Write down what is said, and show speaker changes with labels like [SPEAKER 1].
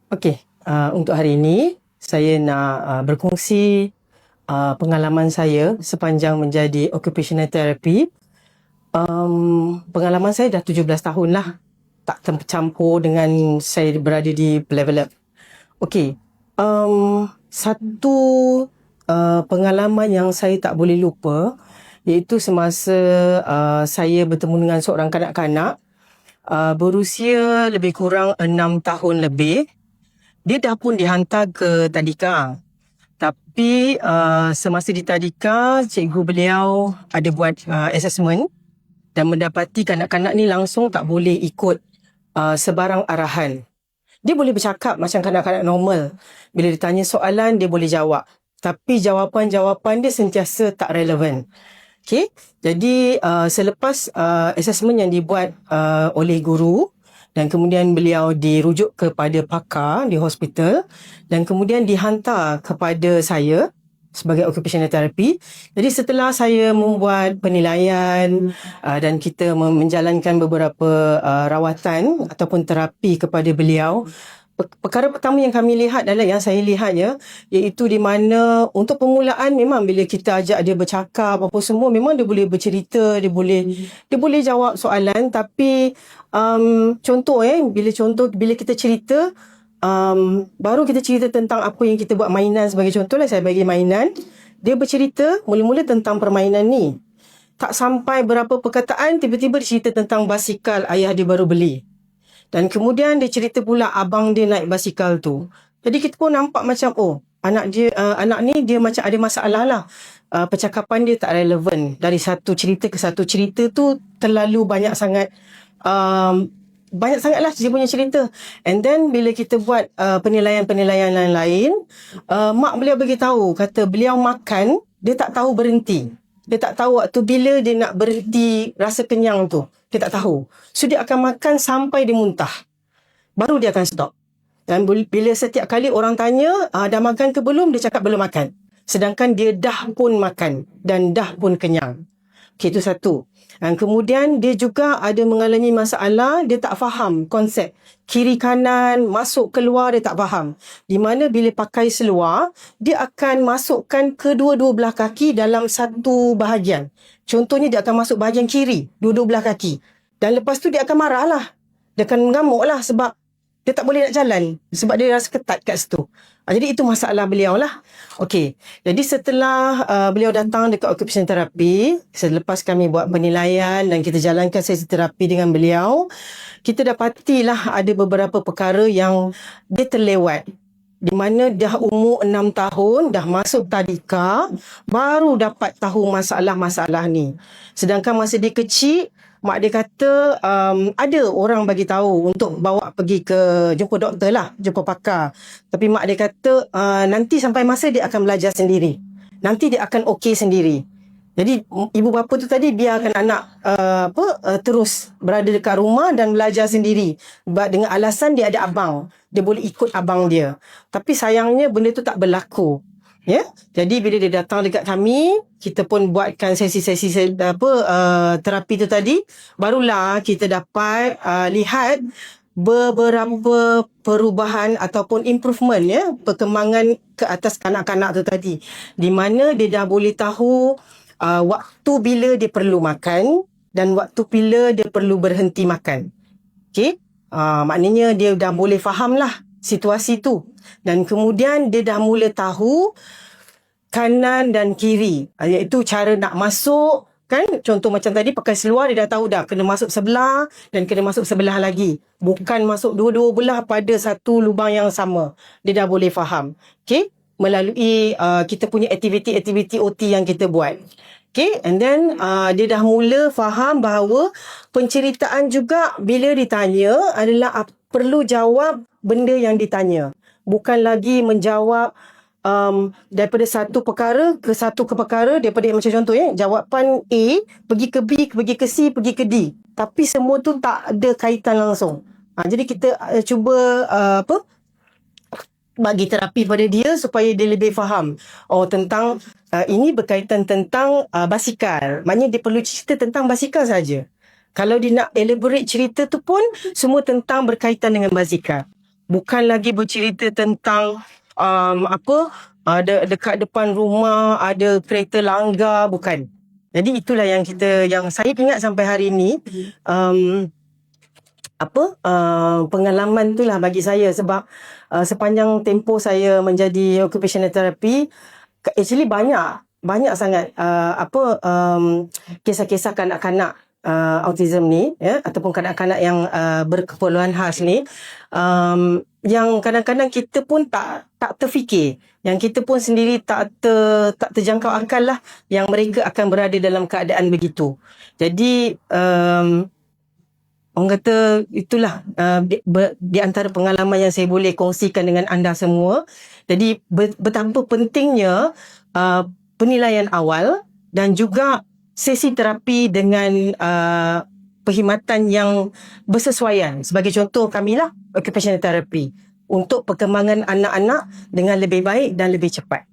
[SPEAKER 1] Okey, untuk hari ini saya nak berkongsi pengalaman saya sepanjang menjadi occupational therapy. Pengalaman saya dah 17 tahun lah, tak tercampur dengan saya berada di level up. Okey, satu pengalaman yang saya tak boleh lupa iaitu semasa saya bertemu dengan seorang kanak-kanak berusia lebih kurang 6 tahun lebih. Dia dah pun dihantar ke tadika. Tapi semasa di tadika, cikgu beliau ada buat assessment dan mendapati kanak-kanak ni langsung tak boleh ikut sebarang arahan. Dia boleh bercakap macam kanak-kanak normal. Bila ditanya soalan, dia boleh jawab. Tapi jawapan-jawapan dia sentiasa tak relevan. Okay? Jadi selepas assessment yang dibuat oleh guru, dan kemudian beliau dirujuk kepada pakar di hospital dan kemudian dihantar kepada saya sebagai occupational therapy. Jadi setelah saya membuat penilaian dan kita menjalankan beberapa rawatan ataupun terapi kepada beliau, perkara pertama yang kami lihat adalah yang saya lihat iaitu di mana untuk permulaan memang bila kita ajak dia bercakap apa semua memang dia boleh bercerita, dia boleh jawab soalan, tapi bila kita cerita baru kita cerita tentang apa yang kita buat mainan, sebagai contohlah saya bagi mainan, dia bercerita mula-mula tentang permainan ni, tak sampai berapa perkataan tiba-tiba dia cerita tentang basikal ayah dia baru beli. Dan kemudian dia cerita pula abang dia naik basikal tu. Jadi kita pun nampak macam anak ni dia macam ada masalah lah. Percakapan dia tak relevan. Dari satu cerita ke satu cerita tu terlalu banyak sangat lah dia punya cerita. And then bila kita buat penilaian-penilaian lain-lain, mak beliau beritahu, kata beliau makan dia tak tahu berhenti. Dia tak tahu waktu bila dia nak berhenti rasa kenyang tu. Dia tak tahu. So dia akan makan sampai dia muntah. Baru dia akan stop. Dan bila setiap kali orang tanya, dah makan ke belum? Dia cakap belum makan. Sedangkan dia dah pun makan dan dah pun kenyang. Okay, itu satu. Dan kemudian dia juga ada mengalami masalah, dia tak faham konsep kiri kanan, masuk keluar, dia tak faham. Di mana bila pakai seluar, dia akan masukkan kedua-dua belah kaki dalam satu bahagian. Contohnya dia akan masuk bahagian kiri, dua-dua belah kaki. Dan lepas tu dia akan marah lah. Dia akan mengamuk lah sebab dia tak boleh nak jalan. Sebab dia rasa ketat kat situ. Jadi itu masalah beliau lah. Okey. Jadi setelah beliau datang dekat occupational therapy, selepas kami buat penilaian dan kita jalankan sesi terapi dengan beliau, kita dapatilah ada beberapa perkara yang dia terlewat. Di mana dah umur 6 tahun, dah masuk tadika, baru dapat tahu masalah-masalah ni. Sedangkan masa dia kecil, mak dia kata ada orang bagi tahu untuk bawa pergi ke jumpa doktor lah, jumpa pakar. Tapi mak dia kata nanti sampai masa dia akan belajar sendiri. Nanti dia akan okey sendiri. Jadi ibu bapa tu tadi biarkan anak terus berada dekat rumah dan belajar sendiri. Dengan alasan dia ada abang. Dia boleh ikut abang dia. Tapi sayangnya benda tu tak berlaku. Ya, jadi bila dia datang dekat kami, kita pun buatkan sesi-sesi terapi tu tadi, barulah kita dapat lihat beberapa perubahan ataupun improvement perkembangan ke atas kanak-kanak tu tadi, di mana dia dah boleh tahu waktu bila dia perlu makan dan waktu bila dia perlu berhenti makan. Okey, maknanya dia dah boleh faham lah situasi tu. Dan kemudian dia dah mula tahu kanan dan kiri, iaitu cara nak masuk kan. Contoh macam tadi pakai seluar, dia dah tahu dah kena masuk sebelah dan kena masuk sebelah lagi, bukan masuk dua-dua belah pada satu lubang yang sama. Dia dah boleh faham. Okay, melalui kita punya aktiviti-aktiviti OT yang kita buat. Okay, and then dia dah mula faham bahawa penceritaan juga bila ditanya adalah perlu jawab benda yang ditanya. Bukan lagi menjawab daripada satu perkara ke satu perkara, daripada macam contoh jawapan A pergi ke B, pergi ke C, pergi ke D, tapi semua tu tak ada kaitan langsung. Jadi kita cuba bagi terapi pada dia supaya dia lebih faham tentang ini berkaitan tentang basikal. Maknanya dia perlu cerita tentang basikal saja. Kalau dia nak elaborate cerita tu pun semua tentang berkaitan dengan basikal. bukan lagi bercerita tentang dekat depan rumah ada kereta langgar, bukan. Jadi itulah yang saya ingat sampai hari ini. Pengalaman itulah bagi saya, sebab sepanjang tempoh saya menjadi occupational therapy, actually banyak sangat kisah-kisah kanak-kanak autism ni, ya, ataupun kanak-kanak yang berkeperluan khas ni, yang kadang-kadang kita pun tak terfikir, yang kita pun sendiri tak terjangkau akal lah, yang mereka akan berada dalam keadaan begitu. Jadi orang kata itulah di antara pengalaman yang saya boleh kongsikan dengan anda semua. Jadi betapa pentingnya penilaian awal dan juga sesi terapi dengan perkhidmatan yang bersesuaian. Sebagai contoh kamilah occupational therapy untuk perkembangan anak-anak dengan lebih baik dan lebih cepat.